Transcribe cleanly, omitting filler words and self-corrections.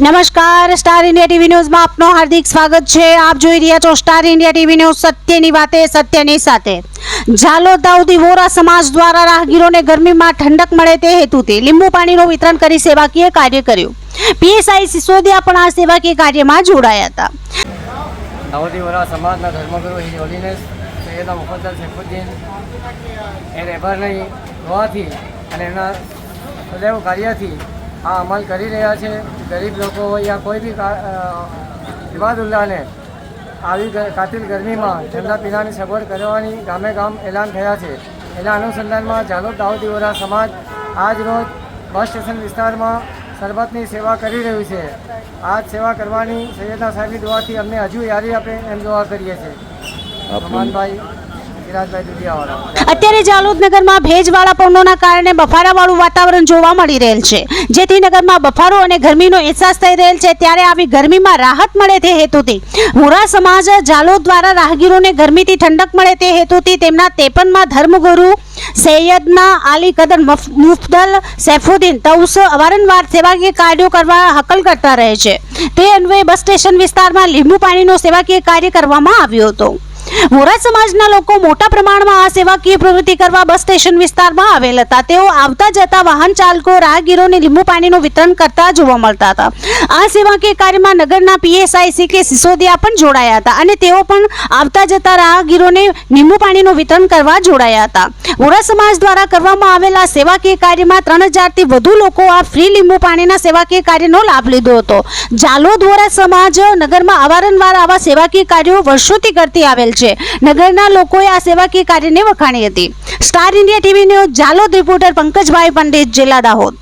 નમસ્કાર, star India TV ન્યૂઝમાં આપનું હાર્દિક સ્વાગત છે। આપ જોઈ રહ્યા છો સ્ટાર ઇન્ડિયા ટીવી ન્યૂઝ, સત્યની વાતે સત્યની સાથે। ઝાલોદ દાઉદી વોરા સમાજ દ્વારા રાહગીરોને ગરમીમાં ઠંડક મળે તે હેતુથી લીંબુ પાણીનું વિતરણ કરી સેવાકીય કાર્ય કર્યું। પીએસઆઈ સિસોદિયા પણ આ સેવાકીય કાર્યમાં જોડાયા હતા। દાઉદી વોરા સમાજના ધર્મગુરુ હિઝ હોલીનેસ સૈયદા મુફદ્દલ સૈફુદ્દીન એ રહેબરની હોવાથી અને એમના સદૈવ કાર્યથી આ અમલ કરી રહ્યા છે। ગરીબ લોકો હોય યા કોઈ બી ઇબાદુલ્લાહને આવી કાતિલ ગરમીમાં ઠંડા પીણાની સગવડ કરવાની ગામે ગામ એલાન થયા છે। એના અનુસંધાનમાં ઝાલોદ દાઉદી વોરા સમાજ આજ રોજ બસ સ્ટેશન વિસ્તારમાં શરબતની સેવા કરી રહ્યું છે। આ સેવા કરવાની સૈયદના સાહેબની દુઆથી અમને હજુ યારી આપે એમ દુઆ કરીએ છીએ। રમાનભાઈ અત્યારે ઝાલોદ નગરમાં ભેજવાળા પવનોના કારણે બફારાવાળું વાતાવરણ જોવા મળી રહેલ છે, જેથી નગરમાં બફારો અને ગરમીનો અહેસાસ થઈ રહેલ છે। ત્યારે આવી ગરમીમાં રાહત મળે તે હેતુથી વોરા સમાજ ઝાલોદ દ્વારા રાહગીરોને ગરમીથી ઠંડક મળે તે હેતુથી તેમના 53માં ધર્મગુરુ સૈયદના આલી કદર મુફદ્દલ સૈફુદ્દીન તૌસ અવારનવાર સેવાકીય કાર્યો કરવા હકલ કરતા રહે છે। તે અન્વયે બસ સ્ટેશન વિસ્તારમાં લીંબુ પાણીનો સેવાકીય કાર્ય કરવામાં આવ્યો હતો। વોરા સમાજના લોકો મોટા પ્રમાણમાં આ સેવાકીય પ્રવૃત્તિ કરવા બસ સ્ટેશન વિસ્તારમાં આવેલ હતા। તેઓ આવતા જતા વાહન ચાલકો રાહગીરોને લીંબુ પાણીનું વિતરણ કરતા જોવા મળતા હતા। આ સેવાકીય કાર્યમાં નગરના પીએસઆઈ CK સિસોદિયા પણ જોડાયા હતા અને તેઓ પણ આવતા જતા રાહગીરોને લીંબુ પાણીનું વિતરણ કરવા જોડાયા હતા। વોરા સમાજ દ્વારા કરવામાં આવેલા સેવાકીય કાર્યમાં 3000થી વધુ લોકો આ ફ્રી લીંબુ પાણીના સેવાકીય કાર્યનો લાભ લીધો હતો। ઝાલોદ વોરા સમાજ નગરમાં અવારનવાર આવા સેવાકીય કાર્યો વર્ષોથી કરતી આવેલ છે। નગરના લોકોએ આ સેવાકીય કાર્યને વખાણી હતી। Star India TV news Jhalod reporter Pankajbhai Pandit, જિલ્લા દાહોદ।